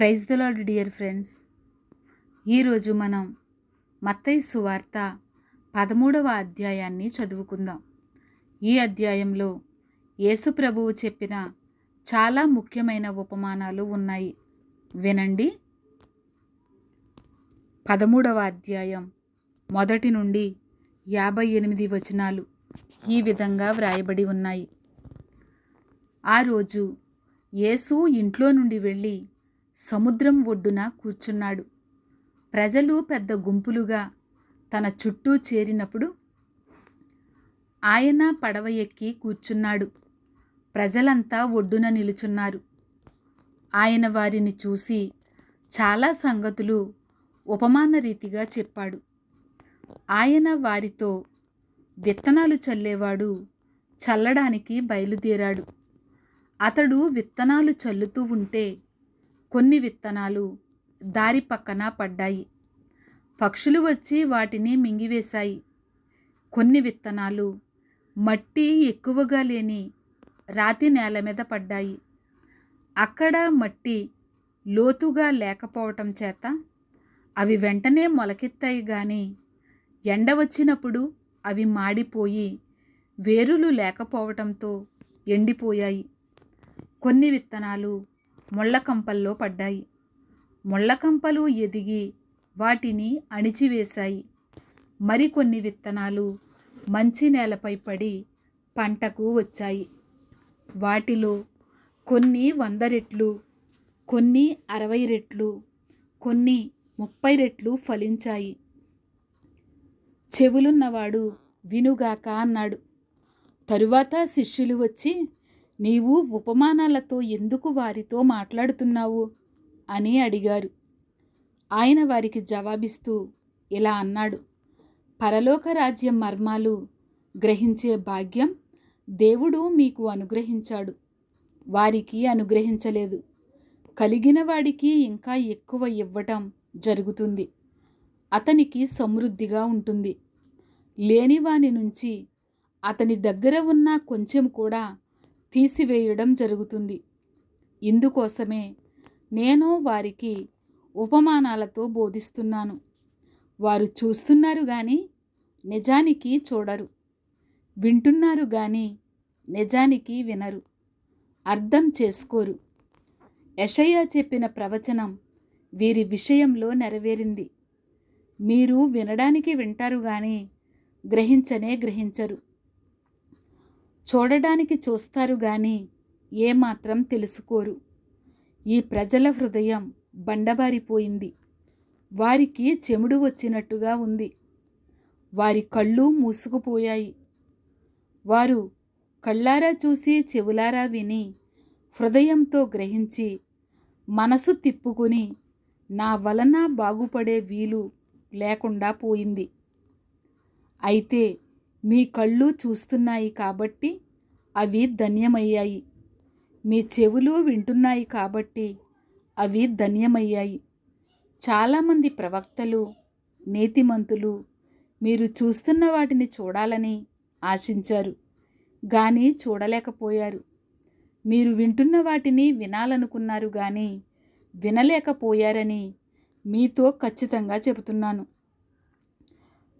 Praise the lord dear friends. ఈరోజు మనం మత్తయి సువార్త 13వ అధ్యాయాన్ని చదువుకుందాం. ఈ అధ్యాయంలో యేసు ప్రభువు చెప్పిన చాలా ముఖ్యమైన ఉపమానాలు ఉన్నాయి. వినండి. 13వ అధ్యాయం 1 నుండి 58 వచనాలు ఈ విధంగా వ్రాయబడి ఉన్నాయి. ఆ రోజు యేసు ఇంట్లో నుండి వెళ్ళి సముద్రం ఒడ్డున కూర్చున్నాడు. ప్రజలు పెద్ద గుంపులుగా తన చుట్టూ చేరినప్పుడు ఆయన పడవ ఎక్కి కూర్చున్నాడు. ప్రజలంతా ఒడ్డున నిలుచున్నారు. ఆయన వారిని చూసి చాలా సంగతులు ఉపమాన రీతిగా చెప్పాడు. ఆయన వారితో, విత్తనాలు చల్లేవాడు చల్లడానికి బయలుదేరాడు. అతడు విత్తనాలు చల్లుతూ ఉంటే కొన్ని విత్తనాలు దారి పక్కన పడ్డాయి. పక్షులు వచ్చి వాటిని మింగివేశాయి. కొన్ని విత్తనాలు మట్టి ఎక్కువగా లేని రాతి నేల మీద పడ్డాయి. అక్కడ మట్టి లోతుగా లేకపోవటం చేత అవి వెంటనే మొలకెత్తాయి. కానీ ఎండ వచ్చినప్పుడు అవి మాడిపోయి వేరులు లేకపోవటంతో ఎండిపోయాయి. కొన్ని విత్తనాలు ముళ్ళకంపల్లో పడ్డాయి. ముళ్ళకంపలు ఎదిగి వాటిని అణిచివేశాయి. మరికొన్ని విత్తనాలు మంచి నేలపై పడి పంటకు వచ్చాయి. వాటిలో కొన్ని 100 రెట్లు, కొన్ని 60 రెట్లు, కొన్ని 30 రెట్లు ఫలించాయి. చెవులున్నవాడు వినుగాక అన్నాడు. తరువాత శిష్యులు వచ్చి, నీవు ఉపమానాలతో ఎందుకు వారితో మాట్లాడుతున్నావు అని అడిగారు. ఆయన వారికి జవాబిస్తూ ఇలా అన్నాడు. పరలోక రాజ్యం మర్మాలు గ్రహించే భాగ్యం దేవుడు మీకు అనుగ్రహించాడు. వారికి అనుగ్రహించలేదు. కలిగిన వాడికి ఇంకా ఎక్కువ ఇవ్వటం జరుగుతుంది. అతనికి సమృద్ధిగా ఉంటుంది. లేనివాని నుంచి అతని దగ్గర ఉన్న కొంచెం కూడా తీసివేయడం జరుగుతుంది. ఇందుకోసమే నేను వారికి ఉపమానాలతో బోధిస్తున్నాను. వారు చూస్తున్నారు కానీ నిజానికి చూడరు, వింటున్నారు కానీ నిజానికి వినరు, అర్థం చేసుకోరు. యెషయా చెప్పిన ప్రవచనం వీరి విషయంలో నెరవేరింది. మీరు వినడానికి వింటారు కానీ గ్రహించరు, చూడడానికి చూస్తారు కానీ ఏమాత్రం తెలుసుకోరు. ఈ ప్రజల హృదయం బండబారిపోయింది. వారికి చెముడు వచ్చినట్టుగా ఉంది. వారి కళ్ళు మూసుకుపోయాయి. వారు కళ్ళారా చూసి చెవులారా విని హృదయంతో గ్రహించి మనసు తిప్పుకొని నా వలన బాగుపడే వీలు లేకుండా పోయింది. అయితే మీ కళ్ళు చూస్తున్నాయి కాబట్టి అవి ధన్యమయ్యాయి. మీ చెవులు వింటున్నాయి కాబట్టి అవి ధన్యమయ్యాయి. చాలామంది ప్రవక్తలు, నీతిమంతులు మీరు చూస్తున్న వాటిని చూడాలని ఆశించారు, కానీ చూడలేకపోయారు. మీరు వింటున్న వాటిని వినాలనుకున్నారు కానీ వినలేకపోయారని మీతో ఖచ్చితంగా చెబుతున్నాను.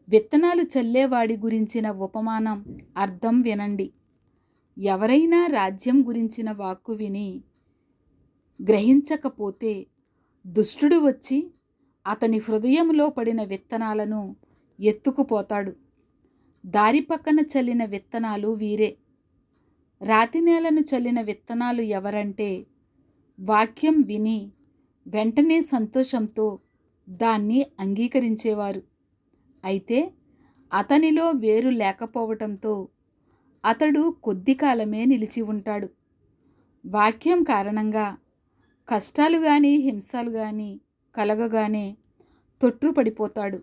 విత్తనాలు చల్లేవాడి గురించిన ఉపమానం అర్థం వినండి. ఎవరైనా రాజ్యం గురించిన వాక్కు విని గ్రహించకపోతే దుష్టుడు వచ్చి అతని హృదయంలో పడిన విత్తనాలను ఎత్తుకుపోతాడు. దారి పక్కన చల్లిన విత్తనాలు వీరే. రాతి నేలను చల్లిన విత్తనాలు ఎవరంటే వాక్యం విని వెంటనే సంతోషంతో దాన్ని అంగీకరించేవారు. అయితే అతనిలో వేరు లేకపోవటంతో అతడు కొద్ది కాలమే నిలిచి ఉంటాడు. వాక్యం కారణంగా కష్టాలు కానీ హింసలు కానీ కలగగానే తొట్రుపడిపోతాడు.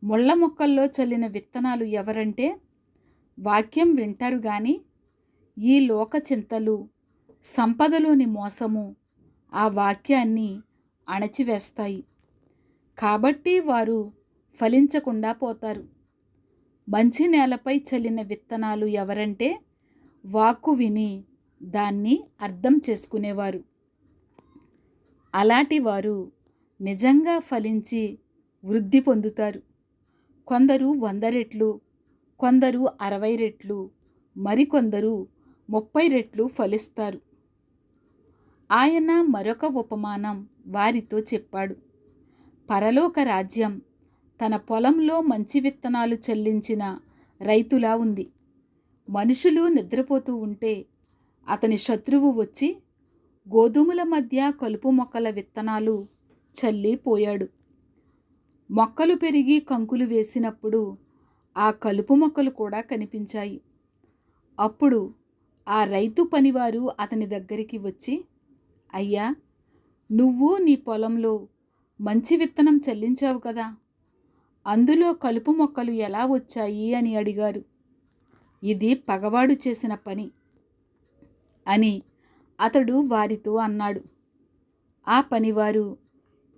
ముళ్ళ మొక్కల్లో చల్లిన విత్తనాలు ఎవరంటే వాక్యం వింటారు కానీ ఈ లోక చింతలు, సంపదలోని మోసము ఆ వాక్యాన్ని అణచివేస్తాయి. కాబట్టి వారు ఫలించకుండా పోతారు. మంచి నేలపై చల్లిన విత్తనాలు ఎవరంటే వాక్కు విని దాన్ని అర్థం చేసుకునేవారు. అలాంటి వారు నిజంగా ఫలించి వృద్ధి పొందుతారు. కొందరు 100 రెట్లు, కొందరు 60 రెట్లు, మరికొందరు 30 రెట్లు ఫలిస్తారు. ఆయన మరొక ఉపమానం వారితో చెప్పాడు. పరలోక రాజ్యం తన పొలంలో మంచి విత్తనాలు చల్లించిన రైతులా ఉంది. మనుషులు నిద్రపోతూ ఉంటే అతని శత్రువు వచ్చి గోధుమల మధ్య కలుపు మొక్కల విత్తనాలు చల్లిపోయాడు. మొక్కలు పెరిగి కంకులు వేసినప్పుడు ఆ కలుపు మొక్కలు కూడా కనిపించాయి. అప్పుడు ఆ రైతు పనివారు అతని దగ్గరికి వచ్చి, అయ్యా, నువ్వు నీ పొలంలో మంచి విత్తనం చల్లించావు కదా, అందులో కలుపు మొక్కలు ఎలా వచ్చాయి అని అడిగారు. ఇది పగవాడు చేసిన పని అని అతడు వారితో అన్నాడు. ఆ పనివారు,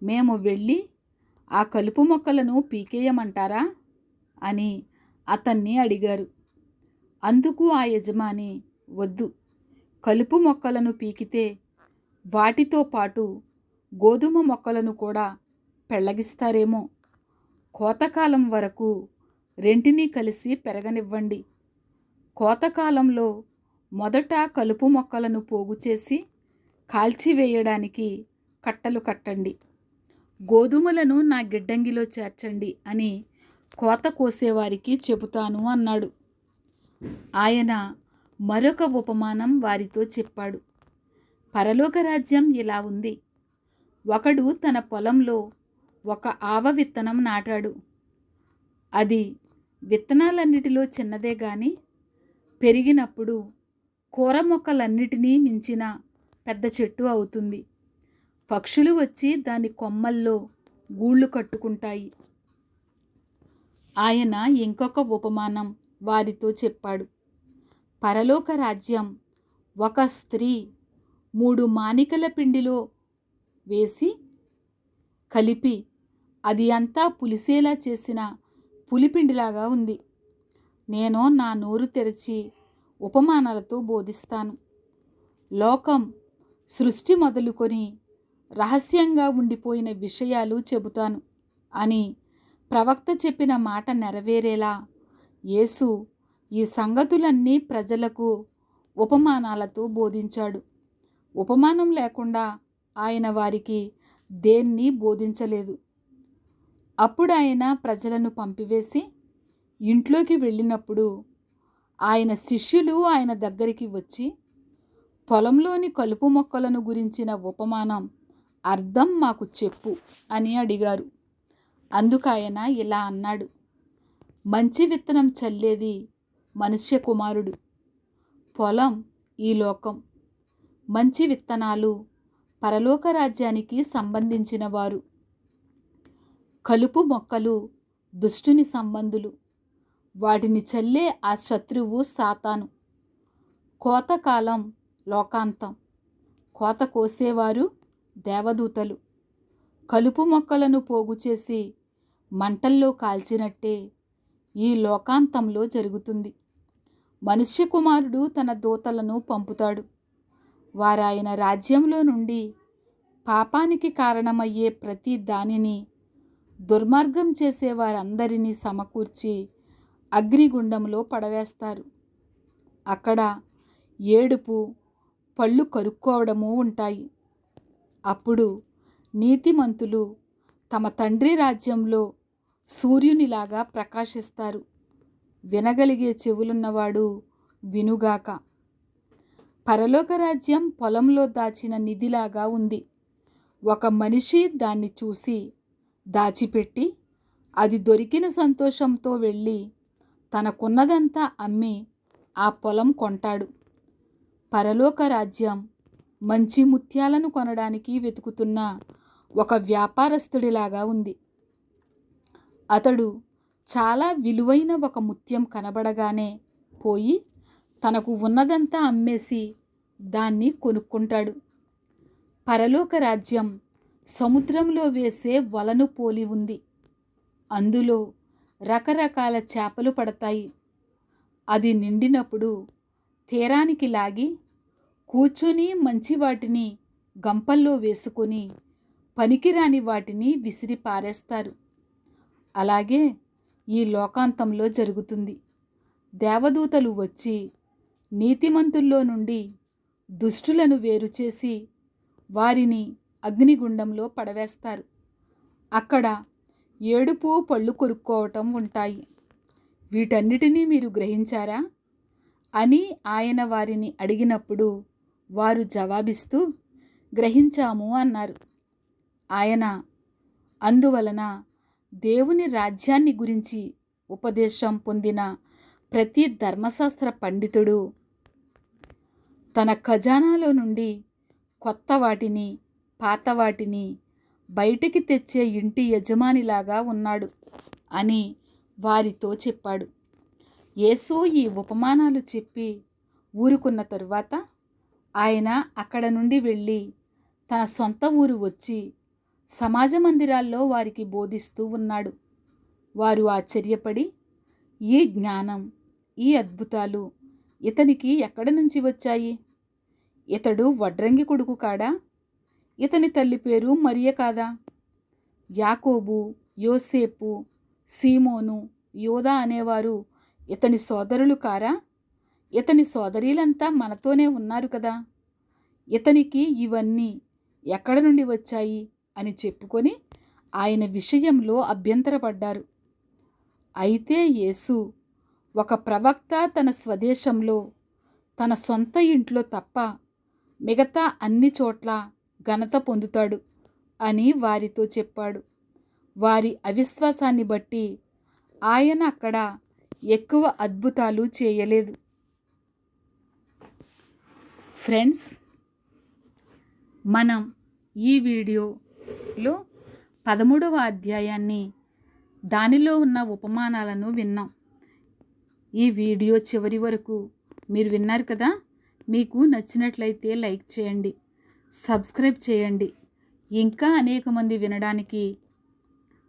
మేము వెళ్ళి ఆ కలుపు మొక్కలను పీకేయమంటారా అని అతన్ని అడిగారు. అందుకు ఆ యజమాని, వద్దు, కలుపు మొక్కలను పీకితే వాటితో పాటు గోధుమ మొక్కలను కూడా పెళ్ళగిస్తారేమో. కోతకాలం వరకు రెంటినీ కలిసి పెరగనివ్వండి. కోతకాలంలో మొదట కలుపు మొక్కలను పోగు చేసి కాల్చివేయడానికి కట్టలు కట్టండి. గోధుమలను నా గిడ్డంగిలో చేర్చండి అని కోత కోసేవారికి చెబుతాను అన్నాడు. ఆయన మరొక ఉపమానం వారితో చెప్పాడు. పరలోక రాజ్యం ఇలా ఉంది. ఒకడు తన పొలంలో ఒక ఆవ విత్తనం నాటాడు. అది విత్తనాలన్నిటిలో చిన్నదే గాని పెరిగినప్పుడు కూర మొక్కలన్నిటినీ మించిన పెద్ద చెట్టు అవుతుంది. పక్షులు వచ్చి దాని కొమ్మల్లో గూళ్ళు కట్టుకుంటాయి. ఆయన ఇంకొక ఉపమానం వారితో చెప్పాడు. పరలోక రాజ్యం ఒక స్త్రీ 3 మానికల పిండిలో వేసి కలిపి అది అంతా పులిసేలా చేసిన పులిపిండిలాగా ఉంది. నేను నా నోరు తెరిచి ఉపమానాలతో బోధిస్తాను. లోకం సృష్టి మొదలుకొని రహస్యంగా ఉండిపోయిన విషయాలు చెబుతాను అని ప్రవక్త చెప్పిన మాట నెరవేరేలా యేసు ఈ సంగతులన్నీ ప్రజలకు ఉపమానాలతో బోధించాడు. ఉపమానం లేకుండా ఆయన వారికి దేన్ని బోధించలేదు. అప్పుడు ఆయన ప్రజలను పంపివేసి ఇంట్లోకి వెళ్ళినప్పుడు ఆయన శిష్యులు ఆయన దగ్గరికి వచ్చి, పొలంలోని కలుపు మొక్కలను గురించిన ఉపమానం అర్థం మాకు చెప్పు అని అడిగారు. అందుకాయన ఇలా అన్నాడు. మంచి విత్తనం చల్లేది మనుష్య కుమారుడు. పొలం ఈ లోకం. మంచి విత్తనాలు పరలోక రాజ్యానికి సంబంధించిన వారు. కలుపు మొక్కలు దుష్టుని సంబంధులు. వాటిని చల్లే ఆ శత్రువు సాతాను. కోతకాలం లోకాంతం. కోత కోసేవారు దేవదూతలు. కలుపు మొక్కలను పోగు చేసి మంటల్లో కాల్చినట్టే ఈ లోకాంతంలో జరుగుతుంది. మనుష్య కుమారుడు తన దూతలను పంపుతాడు. వారాయన రాజ్యంలో నుండి పాపానికి కారణమయ్యే ప్రతి దానిని, దుర్మార్గం చేసే వారందరినీ సమకూర్చి అగ్నిగుండంలో పడవేస్తారు. అక్కడ ఏడుపు, పళ్ళు కరుక్కోవడము ఉంటాయి. అప్పుడు నీతిమంతులు తమ తండ్రి రాజ్యంలో సూర్యునిలాగా ప్రకాశిస్తారు. వినగలిగే చెవులున్నవాడు వినుగాక. పరలోక రాజ్యం పొలంలో దాచిన నిధిలాగా ఉంది. ఒక మనిషి దాన్ని చూసి దాచిపెట్టి అది దొరికిన సంతోషంతో వెళ్ళి తనకున్నదంతా అమ్మి ఆ పొలం కొంటాడు. పరలోక రాజ్యం మంచి ముత్యాలను కొనడానికి వెతుకుతున్న ఒక వ్యాపారస్తుడిలాగా ఉంది. అతడు చాలా విలువైన ఒక ముత్యం కనబడగానే పోయి తనకు ఉన్నదంతా అమ్మేసి దాన్ని కొనుక్కుంటాడు. పరలోక రాజ్యం సముద్రంలో వేసే వలను పోలి ఉంది. అందులో రకరకాల చేపలు పడతాయి. అది నిండినప్పుడు తీరానికి లాగి కూర్చొని మంచి వాటిని గంపల్లో వేసుకొని పనికిరాని వాటిని విసిరి పారేస్తారు. అలాగే ఈ లోకాంతంలో జరుగుతుంది. దేవదూతలు వచ్చి నీతిమంతుల్లో నుండి దుష్టులను వేరు చేసి వారిని అగ్నిగుండంలో పడవేస్తారు. అక్కడ ఏడుపు, పళ్ళు కొరుక్కోవటం ఉంటాయి. వీటన్నిటినీ మీరు గ్రహించారా అని ఆయన వారిని అడిగినప్పుడు వారు జవాబిస్తూ గ్రహించాము అన్నారు. ఆయన అందువలన దేవుని రాజ్యాన్ని గురించి ఉపదేశం పొందిన ప్రతి ధర్మశాస్త్ర పండితుడు తన ఖజానాలో నుండి కొత్త వాటిని, పాత వాటిని బయటికి తెచ్చే ఇంటి యజమానిలాగా ఉన్నాడు అని వారితో చెప్పాడు. యేసు ఈ ఉపమానాలు చెప్పి ఊరుకున్న తరువాత ఆయన అక్కడ నుండి వెళ్ళి తన సొంత ఊరు వచ్చి సమాజ మందిరాల్లో వారికి బోధిస్తూ ఉన్నాడు. వారు ఆశ్చర్యపడి, ఈ జ్ఞానం, ఈ అద్భుతాలు ఇతనికి ఎక్కడి నుంచి వచ్చాయి? ఇతడు వడ్రంగి కొడుకు కాడా? ఇతని తల్లి పేరు మరియ కాదా? యాకోబు, యోసేపు, సీమోను, యోదా అనేవారు ఇతని సోదరులు కారా? ఇతని సోదరీలంతా మనతోనే ఉన్నారు కదా. ఇతనికి ఇవన్నీ ఎక్కడ నుండి వచ్చాయి అని చెప్పుకొని ఆయన విషయంలో అభ్యంతరపడ్డారు. అయితే యేసు, ఒక ప్రవక్త తన స్వదేశంలో తన సొంత ఇంట్లో తప్ప మిగతా అన్ని చోట్ల ఘనత పొందుతాడు అని వారితో చెప్పాడు. వారి అవిశ్వాసాన్ని బట్టి ఆయన అక్కడ ఎక్కువ అద్భుతాలు చేయలేదు. ఫ్రెండ్స్, మనం ఈ వీడియోలో 13వ అధ్యాయాన్ని, దానిలో ఉన్న ఉపమానాలను విన్నాం. ఈ వీడియో చివరి వరకు మీరు విన్నారు కదా. మీకు నచ్చినట్లయితే లైక్ చేయండి, సబ్స్క్రైబ్ చేయండి. ఇంకా అనేక మంది వినడానికి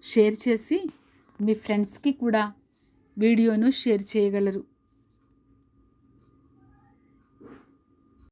షేర్ చేసి మీ ఫ్రెండ్స్కి కూడా వీడియోను షేర్ చేయగలరు.